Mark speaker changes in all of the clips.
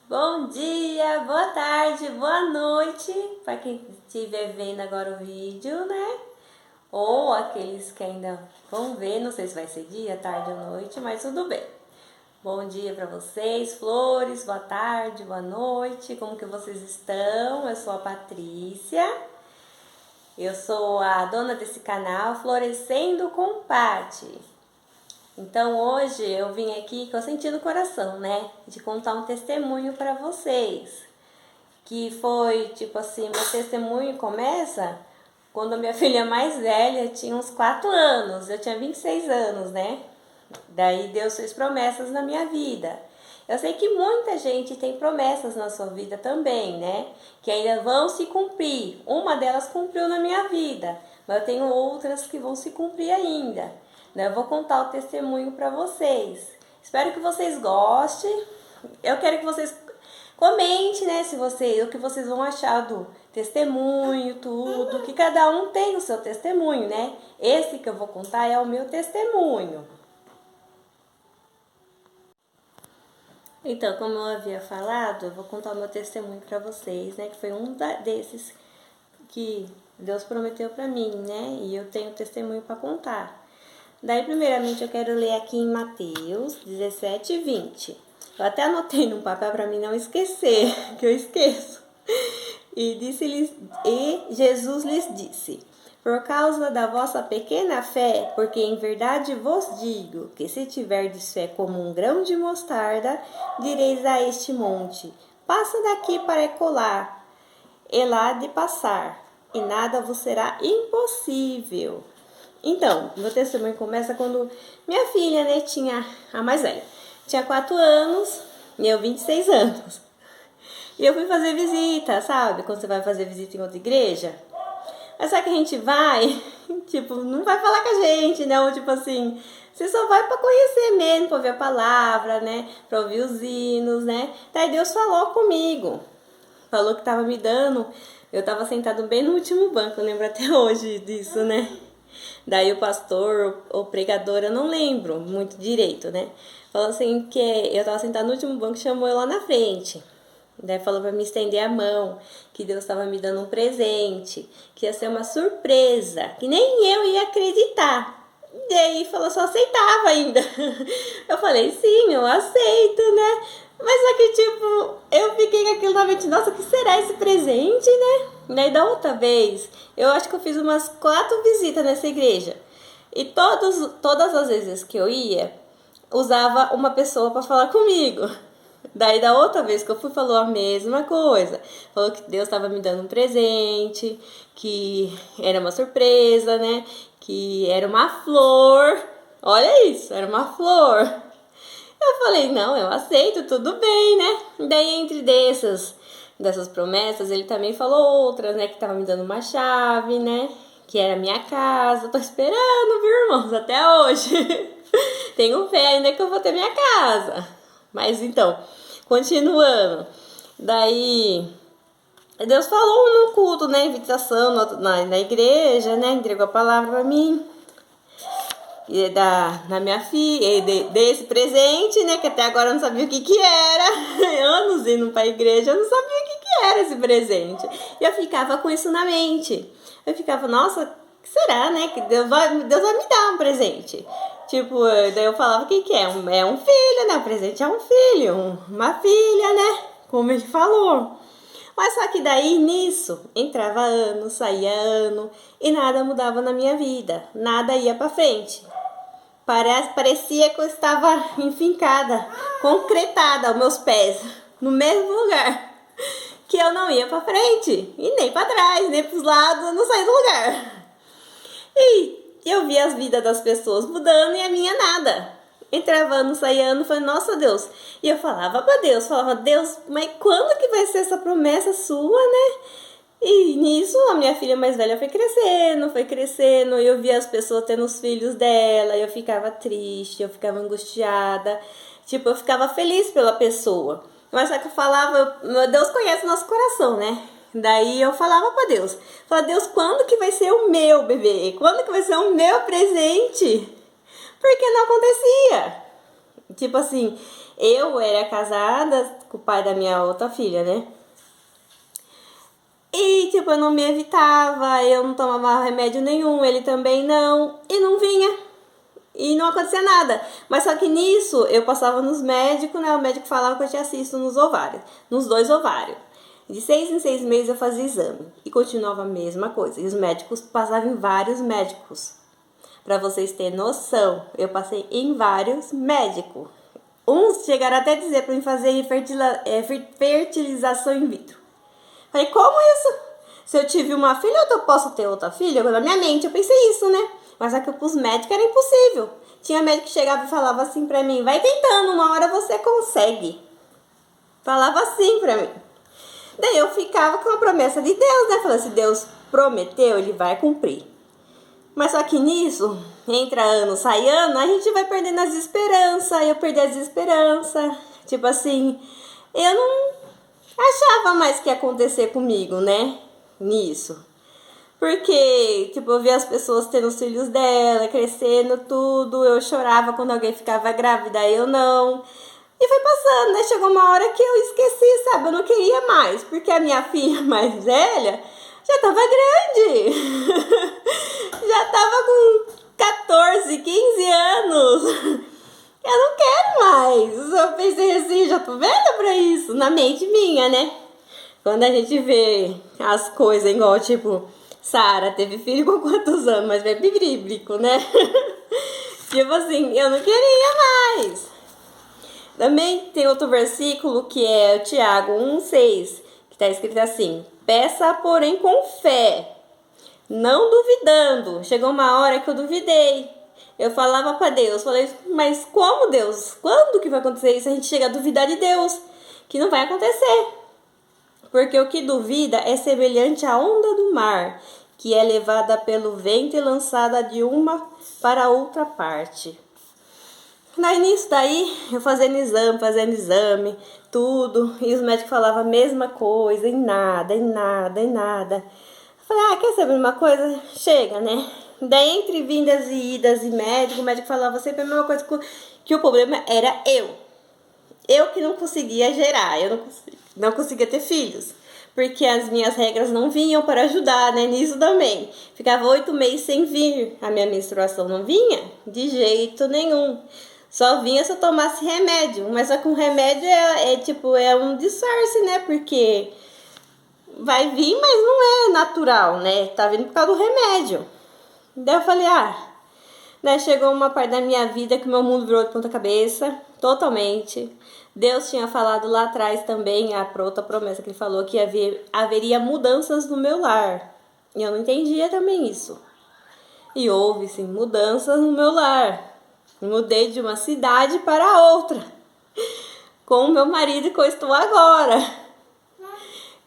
Speaker 1: Bom dia, boa tarde, boa noite para quem estiver vendo agora o vídeo, né? Ou aqueles que ainda vão ver, não sei se vai ser dia, tarde ou noite, mas tudo bem. Bom dia para vocês, flores, boa tarde, boa noite, como que vocês estão? Eu sou a Patrícia, eu sou a dona desse canal Florescendo com Pati. Então hoje eu vim aqui que eu senti no coração, né? De contar um testemunho para vocês. Que foi, tipo assim, meu testemunho começa quando a minha filha mais velha tinha uns 4 anos. Eu tinha 26 anos, né? Daí Deus fez promessas na minha vida. Eu sei que muita gente tem promessas na sua vida também, né? Que ainda vão se cumprir. Uma delas cumpriu na minha vida, mas eu tenho outras que vão se cumprir ainda. Eu vou contar o testemunho para vocês. Espero que vocês gostem. Eu quero que vocês comentem, né, o que vocês vão achar do testemunho, tudo, que cada um tem o seu testemunho, né? Esse que eu vou contar é o meu testemunho. Então, como eu havia falado, eu vou contar o meu testemunho para vocês, né? Que foi desses que Deus prometeu para mim, né? E eu tenho testemunho para contar. Daí, primeiramente, eu quero ler aqui em Mateus 17 e 20. Eu até anotei num papel para mim não esquecer, que eu esqueço. E Jesus lhes disse: por causa da vossa pequena fé, porque em verdade vos digo que se tiverdes fé como um grão de mostarda, direis a este monte: passa daqui para acolá, e lá de passar, e nada vos será impossível. Então, meu testemunho começa quando minha filha, né, a mais velha, tinha 4 anos e eu 26 anos. E eu fui fazer visita, sabe? Quando você vai fazer visita em outra igreja. Mas só que a gente vai, tipo, não vai falar com a gente, né? Ou tipo assim, você só vai pra conhecer mesmo, pra ouvir a palavra, né? Pra ouvir os hinos, né? Daí Deus falou comigo. Falou que tava me dando. Eu tava sentado bem no último banco, eu lembro até hoje disso, né? Daí o pastor ou pregador, eu não lembro muito direito, né? Falou assim que eu tava sentada no último banco e chamou eu lá na frente. Daí falou pra me estender a mão, que Deus estava me dando um presente, que ia ser uma surpresa, que nem eu ia acreditar. E aí falou, só aceitava ainda. Eu falei, sim, eu aceito, né? Mas só que, tipo, eu fiquei com aquilo na mente, nossa, o que será esse presente, né? Daí da outra vez, eu acho que eu fiz umas 4 visitas nessa igreja. E todas as vezes que eu ia, usava uma pessoa para falar comigo. Daí da outra vez que eu fui, falou a mesma coisa. Falou que Deus estava me dando um presente, que era uma surpresa, né? Que era uma flor. Olha isso, era uma flor. Eu falei, não, eu aceito, tudo bem, né? Daí entre dessas promessas, ele também falou outras, né? Que tava me dando uma chave, né? Que era a minha casa. Tô esperando, viu, irmãos? Até hoje. Tenho fé ainda que eu vou ter minha casa. Mas então, continuando. Daí, Deus falou no culto, né? Invitação na igreja, né? Entregou a palavra pra mim. E da minha filha, desse presente, né? Que até agora eu não sabia o que era. Anos indo pra igreja, eu não sabia o que era esse presente. E eu ficava com isso na mente. Eu ficava, nossa, o que será, né? Que Deus vai me dar um presente. Tipo, daí eu falava, o que é? É um filho, né? O presente é um filho, uma filha, né? Como ele falou. Mas só que daí, nisso, entrava ano, saía ano, e nada mudava na minha vida. Nada ia pra frente. Parecia que eu estava enfincada, concretada aos meus pés, no mesmo lugar. Que eu não ia pra frente, e nem pra trás, nem pros lados, eu não saía do lugar. E eu via as vidas das pessoas mudando e a minha nada. Entrava ano, saía ano, falei, nossa Deus. E eu falava, Deus, mas quando que vai ser essa promessa sua, né? E nisso a minha filha mais velha foi crescendo, e eu via as pessoas tendo os filhos dela, e eu ficava triste, eu ficava angustiada, tipo, eu ficava feliz pela pessoa. Mas só que eu falava, Deus conhece o nosso coração, né? Daí eu falava pra Deus, Deus, quando que vai ser o meu bebê? Quando que vai ser o meu presente? Porque não acontecia. Tipo assim, Eu era casada com o pai da minha outra filha, né? E, tipo, eu não me evitava, eu não tomava remédio nenhum, ele também não, e não vinha. E não acontecia nada. Mas só que nisso, eu passava nos médicos, né? O médico falava que eu tinha cisto nos ovários, nos 2 ovários. De 6 em 6 meses eu fazia exame. E continuava a mesma coisa. E os médicos passavam em vários médicos. Pra vocês terem noção, eu passei em vários médicos. Uns chegaram até a dizer pra mim fazer fertilização in vitro. Falei, como isso? Se eu tive uma filha, eu posso ter outra filha? Na minha mente eu pensei isso, né? Mas só que pros médicos era impossível. Tinha médico que chegava e falava assim pra mim, vai tentando, uma hora você consegue. Falava assim pra mim. Daí eu ficava com a promessa de Deus, né? Falando, se Deus prometeu, ele vai cumprir. Mas só que nisso, entra ano, sai ano, a gente vai perdendo as esperanças. Eu perdi as esperanças. Tipo assim, eu não achava mais que ia acontecer comigo, né? Nisso. Porque, tipo, eu via as pessoas tendo os filhos dela, crescendo, tudo. Eu chorava quando alguém ficava grávida, eu não. E foi passando, né? Chegou uma hora que eu esqueci, sabe? Eu não queria mais, porque a minha filha mais velha já tava grande. Já tava com 14, 15 anos. Eu não quero mais. Eu pensei assim, já tô velha pra isso. Na mente minha, né? Quando a gente vê as coisas igual, tipo, Sara teve filho com quantos anos? Mas bem bíblico, né? Tipo assim, eu não queria mais. Também tem outro versículo que é o Tiago 1,6, que tá escrito assim: peça, porém, com fé, não duvidando. Chegou uma hora que eu duvidei. Eu falava pra Deus, falei, mas como, Deus? Quando que vai acontecer isso? A gente chega a duvidar de Deus, que não vai acontecer. Porque o que duvida é semelhante à onda do mar, que é levada pelo vento e lançada de uma para outra parte. Nisso daí, eu fazendo exame, tudo, e os médicos falavam a mesma coisa, e nada. Eu falei, quer saber uma coisa? Chega, né? Daí, entre vindas e idas e médico, o médico falava sempre a mesma coisa, que o problema era eu. Eu que não conseguia gerar, eu não conseguia ter filhos. Porque as minhas regras não vinham para ajudar, né? Nisso também. Ficava 8 meses sem vir. A minha menstruação não vinha de jeito nenhum. Só vinha se eu tomasse remédio. Mas só que um remédio é um disfarce, né? Porque vai vir, mas não é natural, né? Tá vindo por causa do remédio. Daí eu falei, né? Chegou uma parte da minha vida que meu mundo virou de ponta cabeça. Totalmente. Deus tinha falado lá atrás também, a outra promessa que ele falou, que haveria mudanças no meu lar. E eu não entendia também isso. E houve, sim, mudanças no meu lar. Mudei de uma cidade para outra. Com o meu marido que eu estou agora.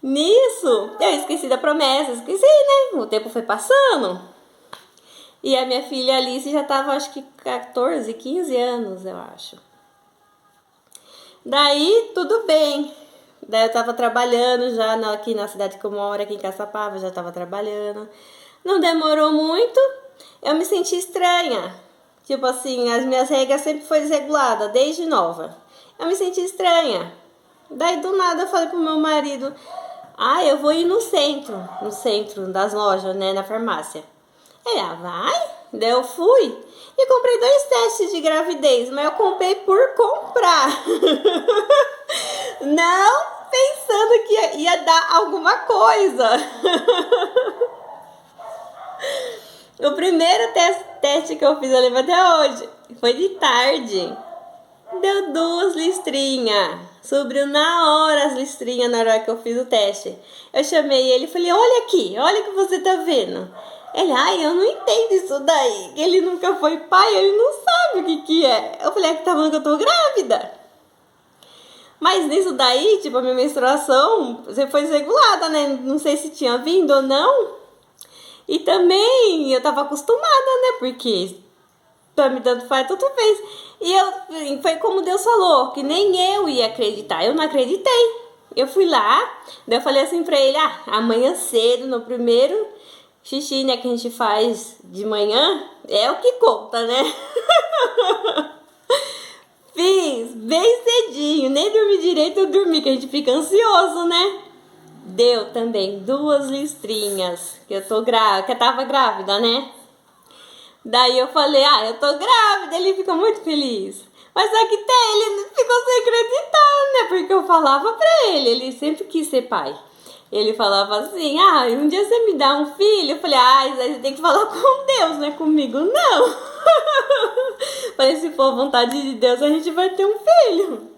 Speaker 1: Nisso, eu esqueci da promessa, né? O tempo foi passando. E a minha filha Alice já estava, acho que 14, 15 anos, eu acho. Daí, tudo bem. Daí eu tava trabalhando já aqui na cidade que eu moro, aqui em Caçapava, já tava trabalhando. Não demorou muito, eu me senti estranha. Tipo assim, as minhas regras sempre foi desregulada, desde nova. Eu me senti estranha. Daí do nada eu falei pro meu marido, eu vou ir no centro das lojas, né, na farmácia. Ele, vai? Daí eu fui e comprei 2 testes de gravidez, mas eu comprei por comprar. Não pensando que ia dar alguma coisa. O primeiro teste que eu fiz, eu lembro até hoje, foi de tarde. Deu 2 listrinhas. Subiu na hora as listrinhas na hora que eu fiz o teste. Eu chamei ele e falei, olha aqui, olha o que você tá vendo. Ele, eu não entendo isso daí. Ele nunca foi pai, ele não sabe o que é. Eu falei, que tá falando que eu tô grávida. Mas nisso daí, tipo, a minha menstruação foi desregulada, né? Não sei se tinha vindo ou não. E também eu tava acostumada, né? Porque tá me dando faz, tudo fez. E foi como Deus falou, que nem eu ia acreditar. Eu não acreditei. Eu fui lá, daí eu falei assim pra ele, amanhã cedo, no primeiro xixi, né, que a gente faz de manhã, é o que conta, né? Fiz bem cedinho, nem dormi direito, eu dormi, que a gente fica ansioso, né? Deu também 2 listrinhas, que eu tô grávida, que eu tava grávida, né? Daí eu falei, eu tô grávida, ele ficou muito feliz. Mas só que até ele ficou sem acreditar, né? Porque eu falava pra ele sempre quis ser pai. Ele falava assim, um dia você me dá um filho? Eu falei, você tem que falar com Deus, não é comigo, não. Falei, se for vontade de Deus, a gente vai ter um filho.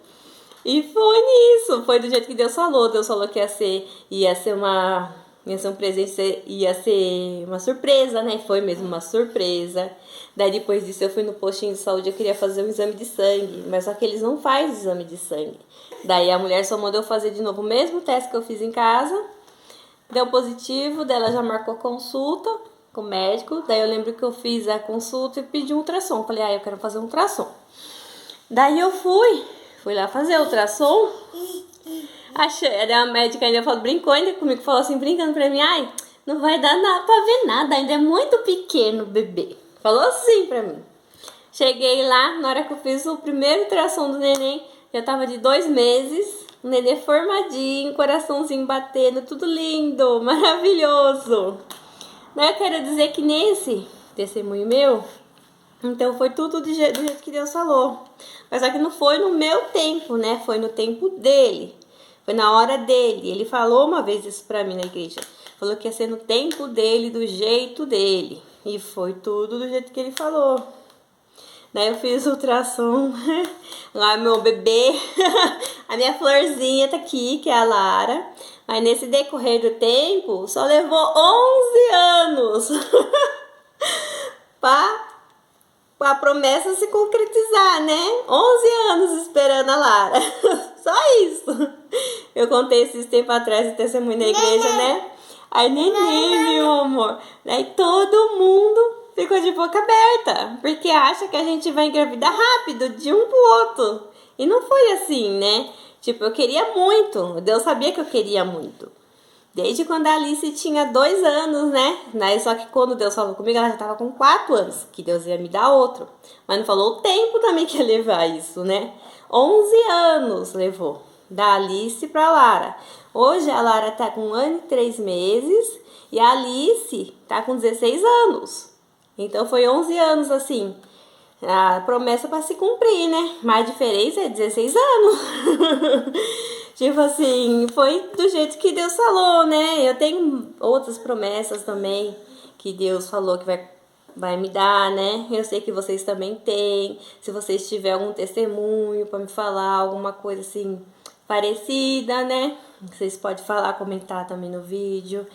Speaker 1: E foi nisso, foi do jeito que Deus falou. Deus falou que ia ser um presente, ia ser uma surpresa, né? Foi mesmo uma surpresa. Daí depois disso eu fui no postinho de saúde, eu queria fazer um exame de sangue, mas só que eles não fazem exame de sangue. Daí a mulher só mandou eu fazer de novo o mesmo teste que eu fiz em casa. Deu positivo, daí ela já marcou consulta com o médico. Daí eu lembro que eu fiz a consulta e pedi um ultrassom. Falei, eu quero fazer um ultrassom. Daí eu fui lá fazer o ultrassom. A médica ainda brincou ainda comigo, falou assim, brincando pra mim, não vai dar nada pra ver nada, ainda é muito pequeno o bebê. Falou assim pra mim. Cheguei lá, na hora que eu fiz o primeiro ultrassom do neném, já tava de 2 meses, o neném formadinho, coraçãozinho batendo, tudo lindo, maravilhoso. Eu quero dizer que nesse testemunho meu, então foi tudo do jeito que Deus falou. Mas só que não foi no meu tempo, né? Foi no tempo dele. Foi na hora dele. Ele falou uma vez isso pra mim na igreja. Falou que ia ser no tempo dele, do jeito dele. E foi tudo do jeito que ele falou. Daí eu fiz ultrassom. Lá meu bebê. A minha florzinha tá aqui, que é a Lara. Mas nesse decorrer do tempo, só levou 11 anos. A promessa se concretizar, né? 11 anos esperando a Lara. Só isso. Eu contei esses tempos atrás o testemunho na igreja, né? Aí, neném, meu amor. Daí todo mundo ficou de boca aberta. Porque acha que a gente vai engravidar rápido, de um pro outro. E não foi assim, né? Tipo, eu queria muito. Deus sabia que eu queria muito. Desde quando a Alice tinha 2 anos, né? Só que quando Deus falou comigo, ela já tava com 4 anos, que Deus ia me dar outro. Mas não falou o tempo também que ia levar isso, né? 11 anos levou, da Alice pra Lara. Hoje a Lara tá com 1 ano e 3 meses e a Alice tá com 16 anos. Então foi 11 anos, assim, a promessa para se cumprir, né? Mas a diferença é 16 anos. Tipo assim, foi do jeito que Deus falou, né? Eu tenho outras promessas também que Deus falou que vai me dar, né? Eu sei que vocês também têm. Se vocês tiverem algum testemunho para me falar, alguma coisa assim parecida, né? Vocês podem falar, comentar também no vídeo.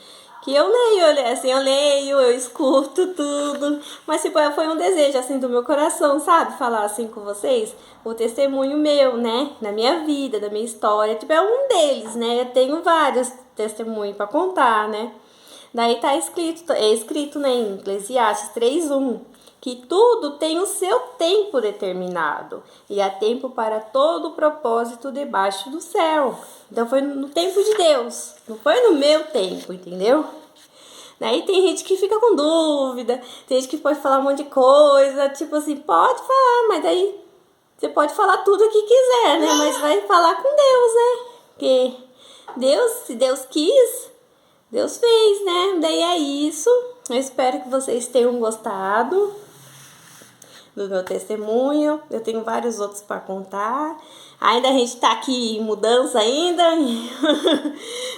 Speaker 1: Que eu leio, eu escuto tudo. Mas tipo, foi um desejo assim do meu coração, sabe? Falar assim com vocês, o testemunho meu, né? Da minha vida, da minha história. Tipo, é um deles, né? Eu tenho vários testemunhos para contar, né? Daí tá escrito, né, em Eclesiastes 3:1, que tudo tem o seu tempo determinado e há tempo para todo o propósito debaixo do céu. Então foi no tempo de Deus, não foi no meu tempo, entendeu? Daí tem gente que fica com dúvida, tem gente que pode falar um monte de coisa, tipo assim, pode falar, mas daí você pode falar tudo o que quiser, né? Mas vai falar com Deus, né? Porque Deus, se Deus quis, Deus fez, né? Daí é isso. Eu espero que vocês tenham gostado do meu testemunho. Eu tenho vários outros para contar. Ainda a gente tá aqui em mudança ainda.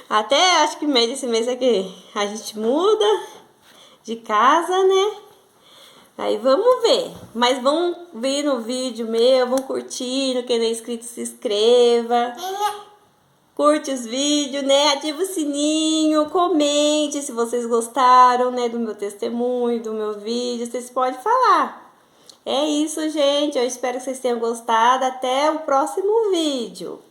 Speaker 1: Até acho que esse mês é que a gente muda de casa, né? Aí vamos ver. Mas vão vir no vídeo meu, vão curtindo. Quem não é inscrito, se inscreva. Curte os vídeos, né? Ativa o sininho, comente se vocês gostaram, né? Do meu testemunho, do meu vídeo. Vocês podem falar. É isso, gente. Eu espero que vocês tenham gostado. Até o próximo vídeo.